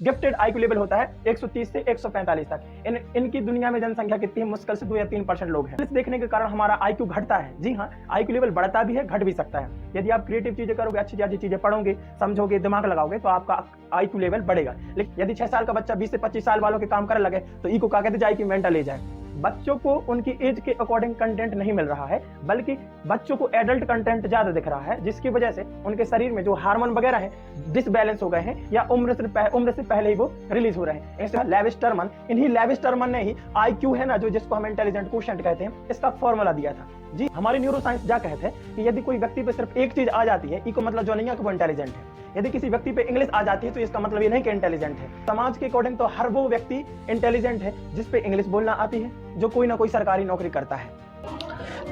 Gifted IQ level होता है 130 से 145 तक। इनकी दुनिया में जनसंख्या कितनी है? मुश्किल से 2 या 3% लोग हैं। देखने के कारण हमारा आईक्यू घटता है। जी हाँ, आईक्यू लेवल बढ़ता भी है, घट भी सकता है। यदि आप क्रिएटिव चीजें करोगे, अच्छी अच्छी चीजें पढ़ोगे, समझोगे, दिमाग लगाओगे, तो आपका आईक्यू लेवल बढ़ेगा। लेकिन यदि 6 साल का बच्चा 20 से 25 साल वालों के काम करने लगे तो इको क्या कहते जाए कि मेंटल एज है। बच्चों को उनकी एज के अकॉर्डिंग कंटेंट नहीं मिल रहा है, बल्कि बच्चों को एडल्ट कंटेंट ज्यादा दिख रहा है, जिसकी वजह से उनके शरीर में जो हार्मोन वगैरह है डिसबैलेंस हो गए हैं या उम्र से पहले ही वो रिलीज हो रहे हैं। ऐसे लेविस-टर्मन, इन्हीं लेविस-टर्मन ने ही आईक्यू है ना, जो जिसको हम इंटेलिजेंट कोशेंट कहते हैं, इसका फॉर्मूला दिया था। जी, हमारी न्यूरोसाइंस क्या कहते हैं कि यदि कोई व्यक्ति पे सिर्फ एक चीज आ जाती है, इको मतलब जो नहीं है कि वो इंटेलिजेंट है। यदि किसी व्यक्ति पे इंग्लिश आ जाती है तो इसका मतलब ये नहीं कि इंटेलिजेंट है। समाज के अकॉर्डिंग तो हर वो व्यक्ति इंटेलिजेंट है जिस पे इंग्लिश बोलना आती है, जो कोई ना कोई सरकारी नौकरी करता है।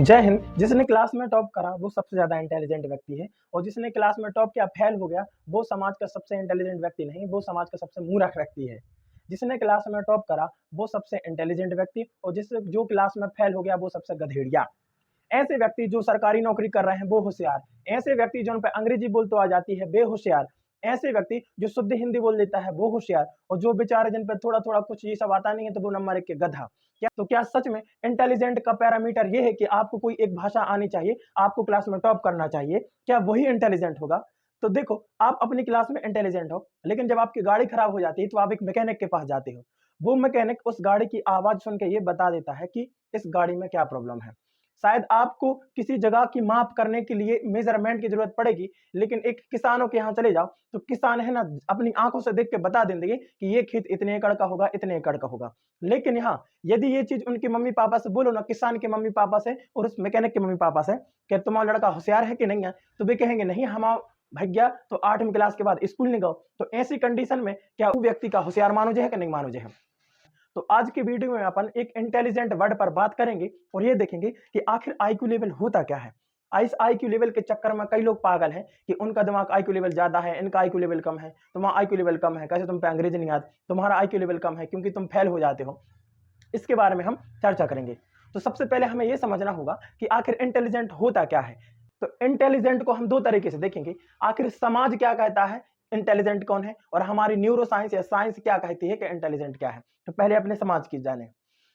जय हिंद। जिसने क्लास में टॉप करा वो सबसे ज्यादा इंटेलिजेंट व्यक्ति है, और जिसने क्लास में टॉप किया फेल हो गया वो समाज का सबसे इंटेलिजेंट व्यक्ति नहीं, वो समाज का सबसे मूर्ख व्यक्ति है। जिसने क्लास में टॉप करा वो सबसे इंटेलिजेंट व्यक्ति, और जो क्लास में फेल हो गया वो सबसे गधेड़िया। ऐसे व्यक्ति जो सरकारी नौकरी कर रहे हैं वो होशियार, ऐसे व्यक्ति जो उन पर अंग्रेजी बोल तो आ जाती है बेहोशियार, ऐसे व्यक्ति जो शुद्ध हिंदी बोल देता है वो होशियार, और जो बेचारे जिन पर थोड़ा थोड़ा कुछ ये सब आता नहीं है तो वो नंबर 1 के गधा। क्या सच में इंटेलिजेंट का पैरामीटर ये है कि आपको कोई एक भाषा आनी चाहिए, आपको क्लास में टॉप करना चाहिए? क्या वही इंटेलिजेंट होगा? तो देखो, आप अपनी क्लास में इंटेलिजेंट हो, लेकिन जब आपकी गाड़ी खराब हो जाती है तो आप एक मैकेनिक के पास जाते हो। वो मैकेनिक उस गाड़ी की आवाज सुन के ये बता देता है कि इस गाड़ी में क्या प्रॉब्लम है। शायद आपको किसी जगह की माप करने के लिए मेजरमेंट की जरूरत पड़ेगी, लेकिन एक किसानों के यहाँ चले जाओ तो किसान है ना अपनी आंखों से देख के बता देंगे कि ये खेत इतने एकड़ का होगा, इतने एकड़ का होगा। लेकिन यहाँ यदि ये चीज उनके मम्मी पापा से बोलो ना, किसान के मम्मी पापा से और उस मैकेनिक के मम्मी पापा से, कि तुम्हारा लड़का होशियार है कि नहीं है, तो वे कहेंगे नहीं, हम भैया तो 8वीं क्लास के बाद स्कूल नहीं गए। तो ऐसी कंडीशन में क्या वो व्यक्ति का होशियार मानो जाए कि नहीं मानो जाए? तो आज के वीडियो में अपन एक इंटेलिजेंट वर्ड पर बात करेंगे और ये देखेंगे कि आखिर आईक्यू लेवल होता क्या है। इस आईक्यू लेवल के चक्कर में कई लोग पागल हैं कि उनका दिमाग आईक्यू लेवल ज्यादा है, इनका आईक्यू लेवल कम है, तुम्हारा आईक्यू लेवल कम है, कैसे तुम पे अंग्रेजी नहीं आती, तुम्हारा आईक्यू लेवल कम है क्योंकि तुम फेल हो जाते हो। इसके बारे में हम चर्चा करेंगे। तो सबसे पहले हमें यह समझना होगा कि आखिर इंटेलिजेंट होता क्या है। तो इंटेलिजेंट को हम 2 तरीके से देखेंगे। आखिर समाज क्या कहता है इंटेलिजेंट कौन है, और हमारी न्यूरो साइंस या साइंस क्या कहती है कि इंटेलिजेंट क्या है। तो पहले अपने समाज की जाने।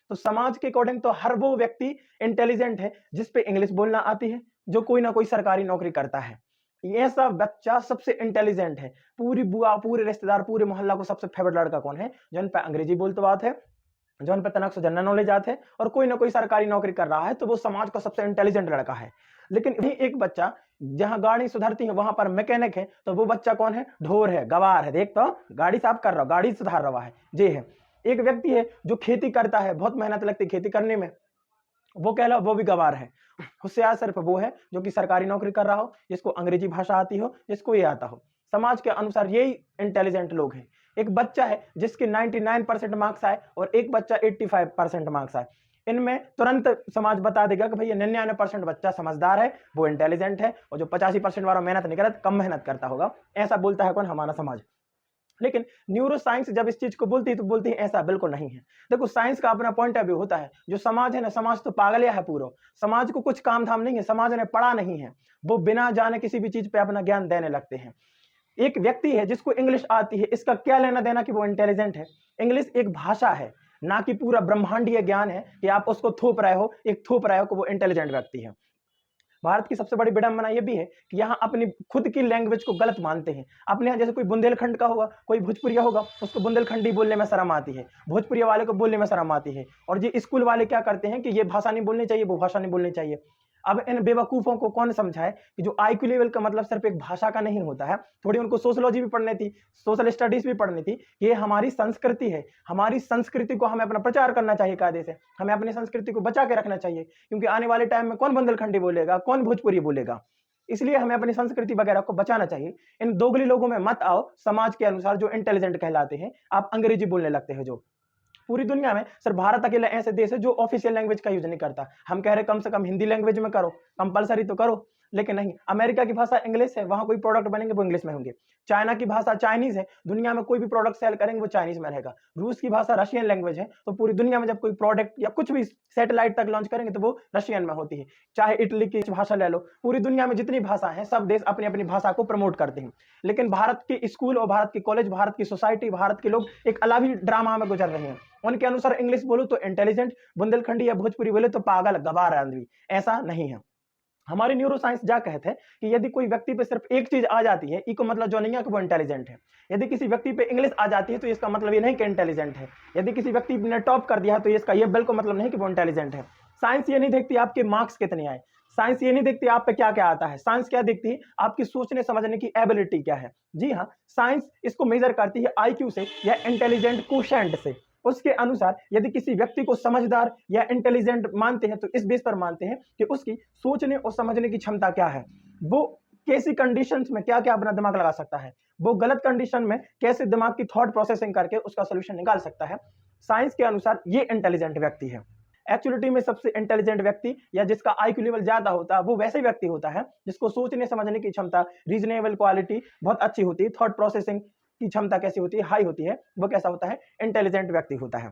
तो समाज के अकॉर्डिंग तो हर वो व्यक्ति इंटेलिजेंट है जिस पे इंग्लिश बोलना आती है, जो कोई ना कोई सरकारी नौकरी करता है। ये सब बच्चा सबसे इंटेलिजेंट है। पूरी बुआ, पूरे रिश्तेदार, पूरे मोहल्ला को सबसे फेवरेट लड़का कौन है? जो इन पे अंग्रेजी बोलते बात है, जो इन पे तनक से जनरल नॉलेज आते हैं और कोई ना कोई सरकारी नौकरी कर रहा है, तो वो समाज का सबसे इंटेलिजेंट लड़का है। लेकिन वही एक बच्चा जहां गाड़ी सुधरती है वहां पर मैकेनिक है, तो वो बच्चा कौन है? ढोर है, गवार है। देख तो गाड़ी साफ कर रहा, गाड़ी सुधार रहा है, ये है। एक व्यक्ति है जो खेती करता है, बहुत मेहनत लगती है खेती करने में, वो कहला वो भी गवार है। होशियार सिर्फ वो है जो कि सरकारी नौकरी कर रहा हो, जिसको अंग्रेजी भाषा आती हो, जिसको ये आता हो। समाज के अनुसार यही इंटेलिजेंट लोग हैं। एक बच्चा है जिसके 99% मार्क्स आए और एक बच्चा 85% मार्क्स आए, इनमें तुरंत समाज बता देगा कि भैया 99% बच्चा समझदार है, वो इंटेलिजेंट है, और जो 85% वाला मेहनत नहीं करता, कम मेहनत करता होगा। ऐसा बोलता है कौन? हमारा समाज। लेकिन न्यूरो साइंस जब इस चीज को बोलती है तो बोलती है ऐसा बिल्कुल नहीं है। देखो, साइंस का अपना पॉइंट ऑफ व्यू होता है। जो समाज है ना, समाज तो पागलिया है पूरा। समाज को कुछ काम धाम नहीं है, समाज ने पढ़ा नहीं है, वो बिना जाने किसी भी चीज पे अपना ज्ञान देने लगते हैं। एक व्यक्ति है जिसको इंग्लिश आती है, इसका क्या लेना देना कि वो इंटेलिजेंट है? इंग्लिश एक भाषा है, ना कि पूरा ब्रह्मांडीय ज्ञान है कि आप उसको थोप रहे हो, एक थोप रहे हो कि वो इंटेलिजेंट व्यक्ति है। भारत की सबसे बड़ी विडंबना यह भी है कि यहाँ अपनी खुद की लैंग्वेज को गलत मानते हैं। अपने यहाँ जैसे कोई बुंदेलखंड का होगा, कोई भोजपुरिया होगा, उसको बुंदेलखंडी बोलने में शर्म आती है, भोजपुरिया वाले को बोलने में शर्म आती है। और ये स्कूल वाले क्या करते हैं कि ये भाषा नहीं बोलनी चाहिए, वो भाषा नहीं बोलनी चाहिए। अब इन बेवकूफों को कौन समझाए कि जो आईक्यू लेवल का मतलब सिर्फ एक भाषा का नहीं होता है। थोड़ी उनको सोशलॉजी भी पढ़नी थी, सोशल स्टडीज भी पढ़नी थी। ये हमारी संस्कृति है, हमारी संस्कृति को हमें अपना प्रचार करना चाहिए कायदे से, हमें अपनी संस्कृति को बचा के रखना चाहिए, क्योंकि आने वाले टाइम में कौन बुंदेलखंडी बोलेगा, कौन भोजपुरी बोलेगा। इसलिए हमें अपनी संस्कृति वगैरह को बचाना चाहिए। इन दोगली लोगों में मत आओ समाज के अनुसार जो इंटेलिजेंट कहलाते हैं। आप अंग्रेजी बोलने लगते हो। जो पूरी दुनिया में सिर्फ भारत अकेला ऐसे देश है जो ऑफिशियल लैंग्वेज का यूज नहीं करता। हम कह रहे कम से कम हिंदी लैंग्वेज में करो, कंपलसरी तो करो। लेकिन नहीं, अमेरिका की भाषा इंग्लिश है, वहां कोई प्रोडक्ट बनेंगे वो इंग्लिश में होंगे। चाइना की भाषा चाइनीज है, दुनिया में कोई भी प्रोडक्ट सेल करेंगे वो चाइनीज में रहेगा। रूस की भाषा रशियन लैंग्वेज है, तो पूरी दुनिया में जब कोई प्रोडक्ट या कुछ भी सैटेलाइट तक लॉन्च करेंगे तो वो रशियन में होती है। चाहे इटली की भाषा ले लो, पूरी दुनिया में जितनी भाषा है सब देश अपनी अपनी भाषा को प्रमोट करते हैं। लेकिन भारत के स्कूल और भारत के कॉलेज, भारत की सोसाइटी, भारत के लोग एक अलग ही ड्रामा में गुजर रहे हैं। उनके अनुसार इंग्लिश बोलो तो इंटेलिजेंट, बुंदेलखंडी या भोजपुरी बोले तो पागल, गवार आदमी। ऐसा नहीं है। हमारी न्यूरो साइंस जा कहते हैं कि यदि कोई व्यक्ति पे सिर्फ एक चीज आ जाती है, इको मतलब जो नहीं है कि वो इंटेलिजेंट है। यदि किसी व्यक्ति पे इंग्लिश आ जाती है तो इसका मतलब ये नहीं कि इंटेलिजेंट है। यदि किसी व्यक्ति ने टॉप कर दिया है तो इसका ये बिल्कुल मतलब नहीं कि वो इंटेलिजेंट है। साइंस ये नहीं देखती आपके मार्क्स कितने आए, साइंस ये नहीं देखती आप पे क्या क्या आता है, साइंस क्या देखती है आपकी सोचने समझने की एबिलिटी क्या है। जी हाँ, साइंस इसको मेजर करती है आईक्यू से या इंटेलिजेंट कोशेंट से। उसके अनुसार यदि किसी व्यक्ति को समझदार या इंटेलिजेंट मानते हैं तो इस बेस पर मानते हैं कि उसकी सोचने और समझने की क्षमता क्या है, वो कैसी कंडीशंस में क्या क्या अपना दिमाग लगा सकता है, वो गलत कंडीशन में कैसे दिमाग की थॉट प्रोसेसिंग करके उसका सोल्यूशन निकाल सकता है। साइंस के अनुसार ये इंटेलिजेंट व्यक्ति है। एक्चुअलिटी में सबसे इंटेलिजेंट व्यक्ति या जिसका आईक्यू लेवल ज्यादा होता है वो वैसे व्यक्ति होता है जिसको सोचने समझने की क्षमता, रीजनेबल क्वालिटी बहुत अच्छी होती है, थॉट प्रोसेसिंग की क्षमता कैसी होती है, हाई होती है, वो कैसा होता है, इंटेलिजेंट व्यक्ति होता है।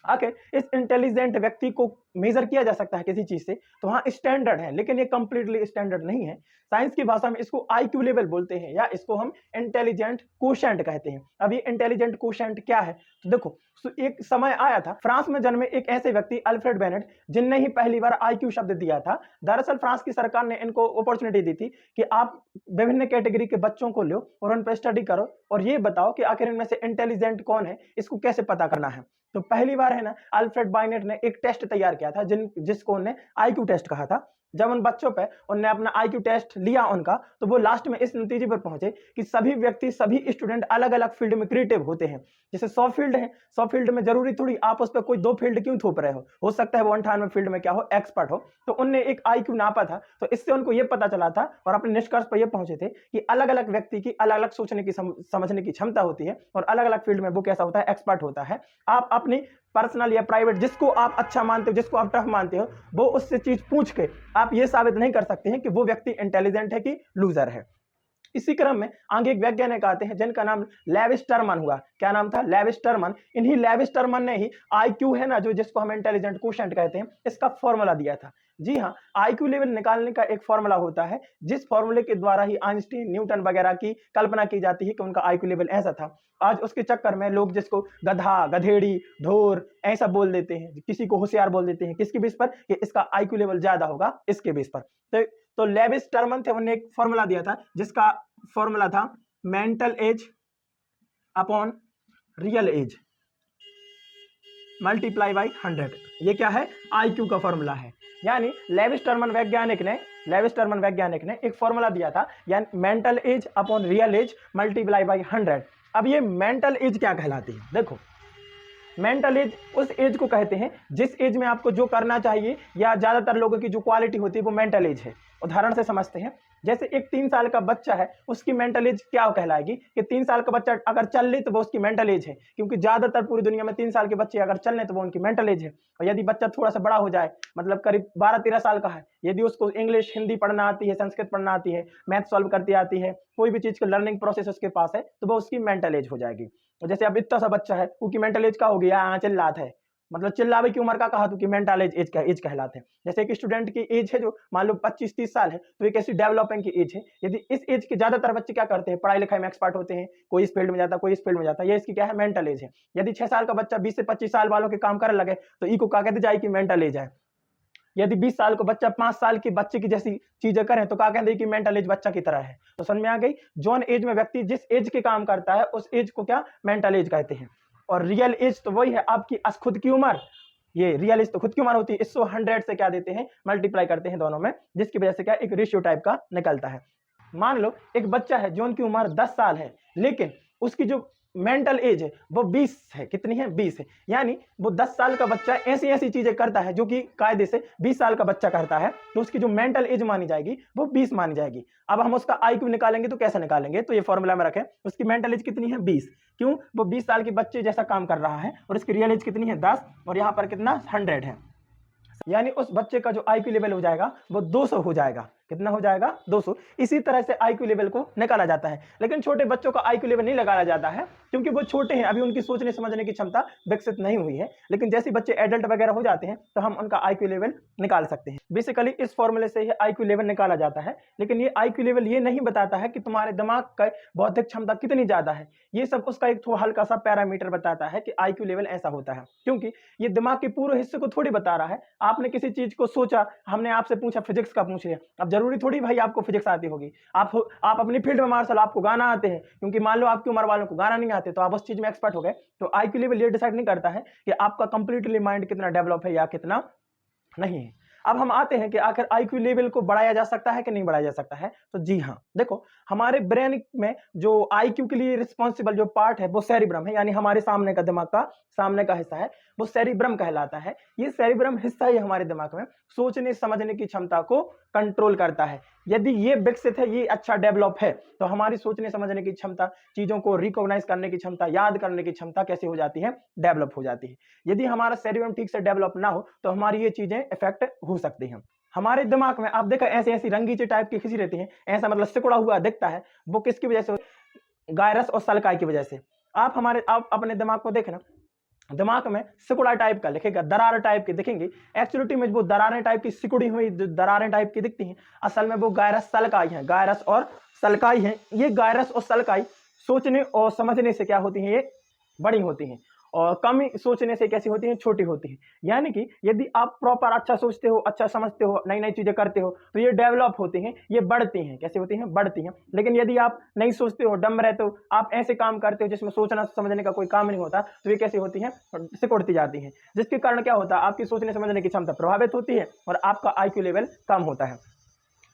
ओके, इस इंटेलिजेंट व्यक्ति को मेजर किया जा सकता है किसी चीज से, तो वहां स्टैंडर्ड है, लेकिन ये कंप्लीटली स्टैंडर्ड नहीं है। साइंस की भाषा में इसको आईक्यू लेवल बोलते हैं या इसको हम इंटेलिजेंट कोशेंट कहते हैं। अब ये इंटेलिजेंट कोशेंट क्या है, तो देखो, एक समय आया था, फ्रांस में जन्मे एक ऐसे व्यक्ति अल्फ्रेड बेनेट, जिनने ही पहली बार आईक्यू शब्द दिया था। दरअसल फ्रांस की सरकार ने इनको अपॉर्चुनिटी दी थी कि आप विभिन्न कैटेगरी के बच्चों को लो और उन पर स्टडी करो और ये बताओ कि आखिर इनमें से इंटेलिजेंट कौन है, इसको कैसे पता करना है। तो पहली बार है ना, अल्फ्रेड बाइनेट ने एक टेस्ट तैयार किया था जिसको उन्होंने आईक्यू टेस्ट कहा था। जब उन बच्चों पे उन्होंने अपना आईक्यू टेस्ट लिया उनका, तो वो लास्ट में इस नतीजे पर पहुंचे कि सभी व्यक्ति, सभी स्टूडेंट अलग अलग फील्ड में क्रिएटिव होते हैं। जैसे 100 फील्ड है, 100 फील्ड में जरूरी थोड़ी आप उस पर कोई 2 फील्ड क्यों थोप रहे हो सकता है वो 98 फील्ड में क्या हो, एक्सपर्ट हो। तो उनने एक आईक्यू नापा था, तो इससे उनको ये पता चला था और अपने निष्कर्ष पर ये पहुंचे थे कि अलग अलग व्यक्ति की अलग अलग सोचने की समझने की क्षमता होती है और अलग अलग फील्ड में वो कैसा होता है, एक्सपर्ट होता है। आप अपनी पर्सनल या प्राइवेट, जिसको आप अच्छा मानते हो, जिसको आप टफ मानते हो, वो उससे चीज पूछ के आप ये साबित नहीं कर सकते हैं कि वो व्यक्ति इंटेलिजेंट है कि लूजर है। इसी क्रम में आगे एक वैज्ञानिक आते हैं जिनका नाम लेविस्टरमन हुआ। क्या नाम था, लेविस्टरमन। इन्हीं लेविस्टरमन ने ही आईक्यू है ना, जो जिसको हम इंटेलिजेंट कोशेंट कहते हैं, इसका फॉर्मूला दिया था। जी हाँ, आईक्यू लेवल निकालने का एक फॉर्मूला होता है, जिस फॉर्मूले के द्वारा ही आइंस्टीन, न्यूटन वगैरह की कल्पना की जाती है कि उनका आईक्यू लेवल ऐसा था। आज उसके चक्कर में लोग जिसको गधा, गधेड़ी, ढोर ऐसा बोल देते हैं, किसी को होशियार बोल देते हैं, किसके बेस पर कि इसका आईक्यू लेवल ज्यादा होगा, इसके बेस पर। तो लेविस्टरमन थे, उन्होंने एक फॉर्मूला दिया था जिसका फॉर्मूला था mental age upon real age multiply by 100। ये क्या है, आईक्यू का फॉर्मूला है। यानी लेविस्टरमन वैज्ञानिक ने एक फॉर्मूला दिया था, यानी mental age upon real age multiply by 100। अब ये मेंटल एज क्या कहलाती है, देखो, मेंटल एज उस एज को कहते हैं जिस एज में आपको जो करना चाहिए या ज्यादातर लोगों की जो क्वालिटी होती है वो मेंटल एज है। उदाहरण से समझते हैं, जैसे एक 3 साल का बच्चा है, उसकी मेंटल एज क्या कहलाएगी कि 3 साल का बच्चा अगर चल ले तो वो उसकी मेंटल एज है, क्योंकि ज्यादातर पूरी दुनिया में 3 साल के बच्चे अगर चल ले तो वो उनकी मेंटल एज है। और यदि बच्चा थोड़ा सा बड़ा हो जाए, मतलब करीब 12-13 साल का है, यदि उसको इंग्लिश, हिंदी पढ़ना आती है, संस्कृत पढ़ना आती है, मैथ सॉल्व करती आती है, कोई भी चीज का लर्निंग प्रोसेस उसके पास है, तो वो उसकी मेंटल एज हो जाएगी। और जैसे अब इतना सा बच्चा है, उसकी मेंटल एज क्या होगी, यहाँ चिल्लात है, मतलब चिल्लावे की उम्र का कहा तो कि मेंटल एज कहलाते हैं। जैसे एक स्टूडेंट की एज है जो मान लो 25-30 साल है, तो एक ऐसी डेवलपिंग की एज है। यदि इस एज के ज्यादातर बच्चे क्या करते हैं, पढ़ाई लिखाई में एक्सपर्ट होते हैं, कोई इस फील्ड में जाता है, कोई इस फील्ड में जाता है, ये इसकी क्या है, मेंटल एज है। यदि 6 साल का बच्चा 20 से 25 साल वालों के काम करने लगे तो ई को क्या कहते जाए कि मेंटल एज है। यदि 20 साल को बच्चा 5 साल के बच्चे की जैसी चीजें करें तो क्या कहते हैं कि मेंटल एज बच्चा की तरह है। तो समझ में आ गई, जोन एज में व्यक्ति जिस एज के काम करता है उस एज को क्या मेंटल एज कहते हैं। और रियल एज तो वही है आपकी खुद की उम्र, ये रियल एज तो खुद की उम्र होती है, इसको 100 से क्या देते हैं, मल्टीप्लाई करते हैं दोनों में, जिसकी वजह से क्या एक रेशियो टाइप का निकलता है। मान लो एक बच्चा है जो उनकी उम्र 10 साल है, लेकिन उसकी जो मेंटल एज है वो 20 है, कितनी है, 20 है। यानी वो 10 साल का बच्चा ऐसी ऐसी चीजें करता है जो कि कायदे से 20 साल का बच्चा करता है, तो उसकी जो मेंटल एज मानी जाएगी वो 20 मानी जाएगी। अब हम उसका आईक्यू निकालेंगे तो कैसे निकालेंगे, तो ये फॉर्मूला में रखें, उसकी मेंटल एज कितनी है, 20। क्यों, वो 20 साल के बच्चे जैसा काम कर रहा है, और इसकी रियल एज कितनी है, 10, और यहाँ पर कितना, 100 है। यानी उस बच्चे का जो आईक्यू लेवल हो जाएगा वो 200 हो जाएगा। कितना हो जाएगा 200। इसी तरह से आईक्यू लेवल को निकाला जाता है। लेकिन छोटे बच्चों का आईक्यू लेवल नहीं लगाया जाता है क्योंकि वो छोटे हैं, अभी उनकी सोचने समझने की क्षमता विकसित नहीं हुई है। लेकिन जैसे बच्चे एडल्ट वगैरह हो जाते हैं तो हम उनका आईक्यू लेवल निकाल सकते हैं। बेसिकली इस फॉर्मूले से ये आईक्यू लेवल निकाला जाता है। लेकिन ये आईक्यू लेवल ये नहीं बताता है कि तुम्हारे दिमाग का बौद्धिक क्षमता कितनी ज्यादा है। ये सब उसका एक थोड़ा हल्का सा पैरामीटर बताता है कि आईक्यू लेवल ऐसा होता है, क्योंकि ये दिमाग के पूरे हिस्से को थोड़ी बता रहा है। आपने किसी चीज को सोचा, हमने आपसे पूछा फिजिक्स का पूछे, अब जरूरी थोड़ी भाई आपको फिजिक्स आती होगी। आप अपनी फील्ड में मार्शल, आपको गाना आते हैं, क्योंकि मान लो आपकी उम्र वालों को गाना नहीं आते तो आप उस चीज में एक्सपर्ट हो गए। तो आईक्यू लेवल ये डिसाइड नहीं करता है कि आपका कंप्लीटली माइंड कितना डेवलप है या कितना नहीं है। अब हम आते हैं कि आखिर आईक्यू लेवल को बढ़ाया जा सकता है कि नहीं बढ़ाया जा सकता है। तो जी हाँ, देखो हमारे ब्रेन में जो आईक्यू के लिए रिस्पॉन्सिबल जो पार्ट है वो सेरिब्रम है, यानी हमारे सामने का दिमाग का सामने का हिस्सा है, वो सेरिब्रम कहलाता है। ये सेरिब्रम हिस्सा ही हमारे दिमाग में सोचने समझने की क्षमता को कंट्रोल करता है। यदि ये विकसित है, ये अच्छा डेवलप है, तो हमारी सोचने समझने की क्षमता, चीजों को रिकॉग्नाइज करने की क्षमता, याद करने की क्षमता कैसे हो जाती है, डेवलप हो जाती है। यदि हमारा सेरिब्रम ठीक से डेवलप ना हो तो हमारी ये चीजें इफेक्ट हो सकती हैं। हमारे दिमाग में आप देखा ऐसी ऐसी रंगीचे टाइप की खिंची रहती है, ऐसा मतलब सिकुड़ा हुआ दिखता है, वो किसकी वजह से? गायरस और सलकाई की वजह से। आप अपने दिमाग को देखना, दिमाग में सिकुड़ा टाइप का लिखेगा, दरार टाइप की दिखेंगी। एक्चुअलिटी में वो दरारें टाइप की सिकुड़ी हुई दरारें टाइप की दिखती हैं, असल में वो गायरस सलकाई है। गायरस और सलकाई है। ये गायरस और सलकाई सोचने और समझने से क्या होती है, ये बड़ी होती हैं, और कम सोचने से कैसी होती हैं, छोटी होती हैं। यानी कि यदि आप प्रॉपर अच्छा सोचते हो, अच्छा समझते हो, नई नई चीजें करते हो, तो ये डेवलप होती हैं, ये बढ़ती हैं। कैसे होती हैं? बढ़ती हैं। लेकिन यदि आप नहीं सोचते हो, डम रहते हो, आप ऐसे काम करते हो जिसमें सोचना समझने का कोई काम नहीं होता, तो ये कैसी होती हैं? सिकुड़ती जाती हैं। जिसके कारण क्या होता है, आपकी सोचने समझने की क्षमता प्रभावित होती है और आपका आईक्यू लेवल कम होता है।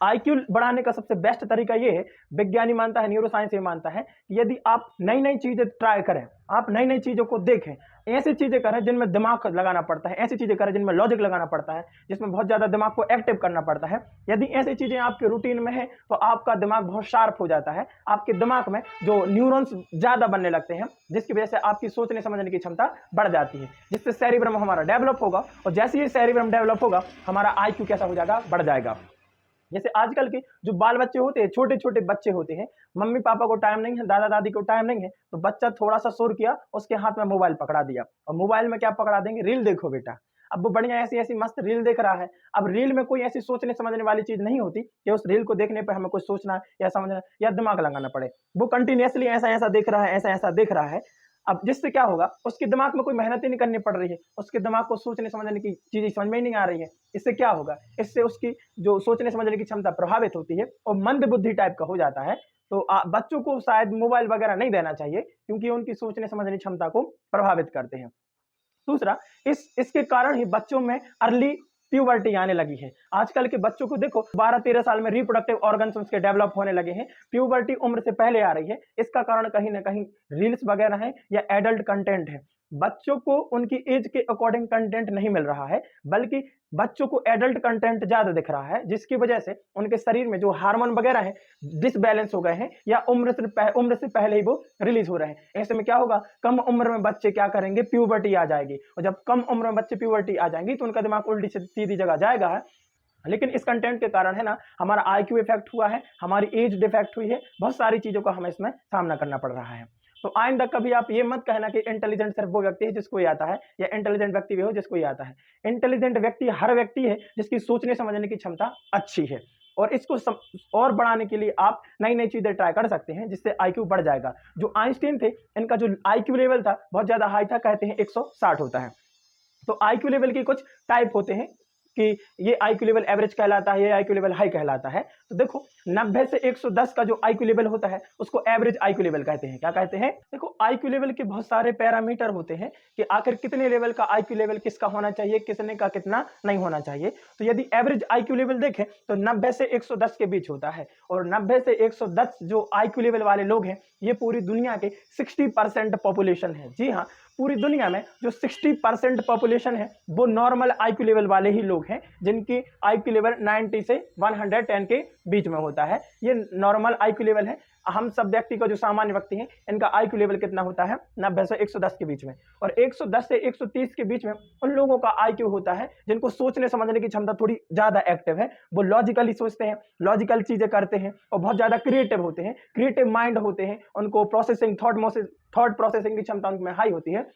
आईक्यू बढ़ाने का सबसे बेस्ट तरीका ये है, विज्ञानी मानता है, न्यूरोसाइंस ये मानता है, कि यदि आप नई नई चीजें ट्राई करें, आप नई नई चीजों को देखें, ऐसी चीजें करें जिनमें दिमाग लगाना पड़ता है, ऐसी चीजें करें जिनमें लॉजिक लगाना पड़ता है, जिसमें बहुत ज्यादा दिमाग को एक्टिव करना पड़ता है। यदि ऐसी चीजें आपके रूटीन में है तो आपका दिमाग बहुत शार्प हो जाता है। आपके दिमाग में जो न्यूरॉन्स ज्यादा बनने लगते हैं, जिसकी वजह से आपकी सोचने समझने की क्षमता बढ़ जाती है, जिससे सेरिब्रम हमारा डेवलप होगा। और जैसे ही सेरिब्रम डेवलप होगा, हमारा आईक्यू कैसा हो जाएगा? बढ़ जाएगा। जैसे आजकल के जो बाल बच्चे होते हैं, छोटे छोटे बच्चे होते हैं, मम्मी पापा को टाइम नहीं है, दादा दादी को टाइम नहीं है, तो बच्चा थोड़ा सा शोर किया, उसके हाथ में मोबाइल पकड़ा दिया, और मोबाइल में क्या पकड़ा देंगे? रील देखो बेटा। अब वो बढ़िया ऐसी ऐसी मस्त रील देख रहा है। अब रील में कोई ऐसी सोचने समझने वाली चीज नहीं होती कि उस रील को देखने पर हमें कुछ सोचना या समझना या दिमाग लगाना पड़े। वो कंटिन्यूअसली ऐसा ऐसा देख रहा है, ऐसा ऐसा देख रहा है। अब जिससे क्या होगा, उसके दिमाग में कोई मेहनत ही नहीं करनी पड़ रही है, उसके दिमाग को सोचने समझने की चीजें समझ में ही नहीं आ रही है। इससे क्या होगा? इससे उसकी जो सोचने समझने की क्षमता प्रभावित होती है और मंद बुद्धि टाइप का हो जाता है। तो बच्चों को शायद मोबाइल वगैरह नहीं देना चाहिए, क्योंकि उनकी सोचने समझने की क्षमता को प्रभावित करते हैं। दूसरा, इसके कारण ही बच्चों में अर्ली प्यूबर्टी आने लगी है। आजकल के बच्चों को देखो, 12-13 साल में रिप्रोडक्टिव ऑर्गन्स उसके डेवलप होने लगे हैं। प्यूबर्टी उम्र से पहले आ रही है। इसका कारण कहीं ना कहीं रील्स वगैरह है या एडल्ट कंटेंट है। बच्चों को उनकी एज के अकॉर्डिंग कंटेंट नहीं मिल रहा है, बल्कि बच्चों को एडल्ट कंटेंट ज्यादा दिख रहा है, जिसकी वजह से उनके शरीर में जो हार्मोन वगैरह है डिसबैलेंस हो गए हैं, या उम्र से पहले ही वो रिलीज हो रहे हैं। ऐसे में क्या होगा, कम उम्र में बच्चे क्या करेंगे, प्यूबर्टी आ जाएगी। और जब कम उम्र में बच्चे प्यूबर्टी आ जाएंगी तो उनका दिमाग उल्टी सीधी जगह जाएगा है। लेकिन इस कंटेंट के कारण है ना, हमारा आईक्यू इफेक्ट हुआ है, हमारी एज डिफेक्ट हुई है, बहुत सारी चीजों का हमें इसमें सामना करना पड़ रहा है। तो आइंदा कभी आप ये मत कहना कि इंटेलिजेंट सिर्फ वो व्यक्ति है जिसको ये आता है, या इंटेलिजेंट व्यक्ति भी हो जिसको ये आता है। इंटेलिजेंट व्यक्ति हर व्यक्ति है जिसकी सोचने समझने की क्षमता अच्छी है, और इसको और बढ़ाने के लिए आप नई नई चीजें ट्राई कर सकते हैं, जिससे आईक्यू बढ़ जाएगा। जो आइंस्टीन थे, इनका जो आईक्यू लेवल था बहुत ज्यादा हाई था, कहते हैं 160 होता है। तो आईक्यू लेवल की कुछ टाइप होते हैं कि ये आईक्यू लेवल एवरेज कहलाता है, ये आईक्यू लेवल हाई कहलाता है। तो देखो 90 से 110 का जो आईक्यू लेवल होता है उसको एवरेज आईक्यू लेवल कहते हैं। क्या कहते हैं? देखो आईक्यू लेवल के बहुत सारे पैरामीटर होते हैं कि आखिर कितने लेवल का आईक्यू लेवल किसका होना चाहिए, किसने का कितना नहीं होना चाहिए। तो यदि एवरेज आईक्यू लेवल देखें तो 90 से 110 के बीच होता है, और 90 से 110 जो आईक्यू लेवल वाले लोग हैं, ये पूरी दुनिया के 60% पॉपुलेशन है। जी हाँ, पूरी दुनिया में जो 60% पॉपुलेशन है वो नॉर्मल आईक्यू लेवल वाले ही लोग हैं, जिनकी आईक्यू लेवल 90 से 110 के बीच में होता है। ये नॉर्मल आईक्यू लेवल है। हम सब व्यक्ति का जो सामान्य व्यक्ति हैं इनका IQ लेवल कितना होता है 90 से 110 के बीच में, और 110 से 130 के बीच में उन लोगों का IQ होता है जिनको सोचने समझने की क्षमता थोड़ी ज्यादा एक्टिव है, वो लॉजिकली सोचते हैं, लॉजिकल चीजें करते हैं और बहुत ज्यादा क्रिएटिव होते हैं, क्रिएटिव माइंड होते हैं, उनको प्रोसेसिंग थॉट प्रोसेसिंग की क्षमता उनमें हाई होती है।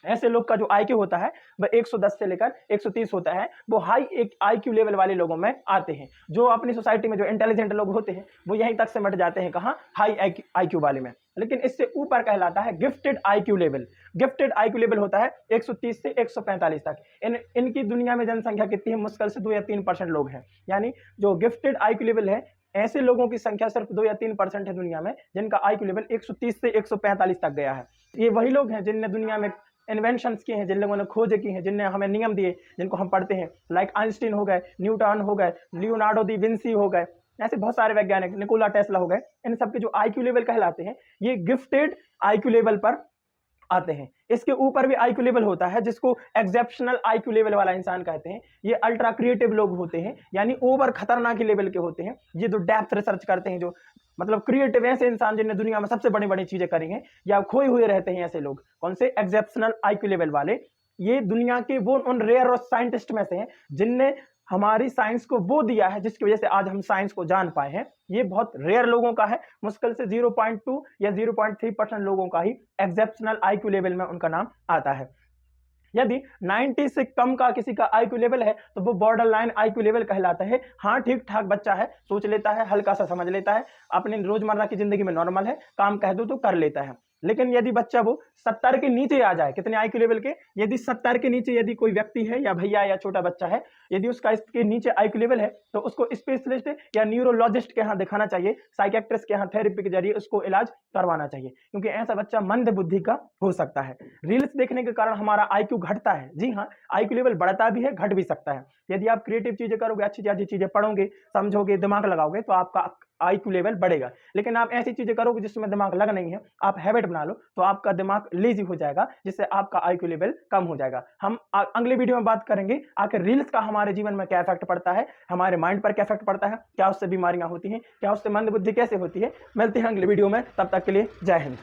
ऐसे लोग का जो IQ होता है वह 110 से लेकर 130 होता है, वो हाई एक IQ लेवल वाले लोगों में आते हैं। जो अपनी सोसाइटी में जो इंटेलिजेंट लोग होते हैं वो यहीं तक सिमट जाते हैं, कहाँ, हाई IQ वाले में। लेकिन इससे ऊपर कहलाता है gifted IQ level. Gifted IQ level होता है 130 से 145 तक। इनकी दुनिया में जनसंख्या कितनी है, मुश्किल से 2 या 3% लोग हैं। यानी जो गिफ्टेड IQ लेवल है, ऐसे लोगों की संख्या सिर्फ 2 या 3% है दुनिया में जिनका IQ लेवल 130 से 145 तक गया है। ये वही लोग हैं जिनने दुनिया में इन्वेंशंस किए हैं, जिन लोगों ने खोज की हैं, जिनने हमें नियम दिए, जिनको हम पढ़ते हैं, लाइक आइंस्टीन हो गए, न्यूटन हो गए, लियोनार्डो दी विंसी हो गए, ऐसे बहुत सारे वैज्ञानिक, निकोला टेस्ला हो गए। इन सब के जो IQ लेवल कहलाते हैं ये गिफ्टेड IQ लेवल पर आते हैं। इसके ऊपर भी IQ लेवल होता है जिसको एक्सेप्शनल IQ लेवल वाला इंसान कहते हैं। ये अल्ट्रा क्रिएटिव लोग होते हैं, यानी ओवर खतरनाक लेवल के होते हैं। ये जो डेप्थ रिसर्च करते हैं, जो मतलब क्रिएटिव ऐसे इंसान जिन्हें दुनिया में सबसे बड़ी बड़ी चीजें करी हैं या खोए हुए रहते हैं, ऐसे लोग कौन से, एक्सेप्शनल IQ लेवल वाले। ये दुनिया के वो उन रेयर और साइंटिस्ट में से हैं जिनने हमारी साइंस को वो दिया है जिसकी वजह से आज हम साइंस को जान पाए हैं। ये बहुत रेयर लोगों का है, मुश्किल से 0.2 या 0.3% लोगों का ही एक्सेप्शनल IQ लेवल में उनका नाम आता है। यदि 90 से कम का किसी का IQ लेवल है तो वो बॉर्डर लाइन IQ लेवल कहलाता है। हाँ, ठीक ठाक बच्चा है, सोच लेता है, हल्का सा समझ लेता है, अपने रोजमर्रा की जिंदगी में नॉर्मल है, काम कह दो तो कर लेता है। लेकिन यदि बच्चा वो 70 के नीचे आ जाए, कितने IQ लेवल के, यदि 70 के नीचे यदि कोई व्यक्ति है या भैया या छोटा बच्चा है, यदि उसका इसके नीचे IQ लेवल है तो उसको स्पेशलिस्ट या न्यूरोलॉजिस्ट के यहाँ दिखाना चाहिए, साइकेट्रिस्ट के यहाँ थेरेपी के जरिए उसको इलाज करवाना चाहिए, क्योंकि ऐसा बच्चा मंद बुद्धि का हो सकता है। रील्स देखने के कारण हमारा IQ घटता है। जी हाँ, IQ लेवल बढ़ता भी है, घट भी सकता है। यदि आप क्रिएटिव चीजें करोगे, अच्छी अच्छी चीजें पढ़ोगे, समझोगे, दिमाग लगाओगे तो आपका IQ लेवल बढ़ेगा। लेकिन आप ऐसी चीजें करोगे जिसमें दिमाग लग नहीं है, आप हैबिट बना लो तो आपका दिमाग लेजी हो जाएगा, जिससे आपका IQ लेवल कम हो जाएगा। हम अगले वीडियो में बात करेंगे आखिर रील्स का हमारे जीवन में क्या इफेक्ट पड़ता है, हमारे माइंड पर क्या इफेक्ट पड़ता है, क्या उससे बीमारियां होती हैं, क्या उससे मंद बुद्धि कैसे होती है। मिलते हैं अगले वीडियो में, तब तक के लिए जय हिंद।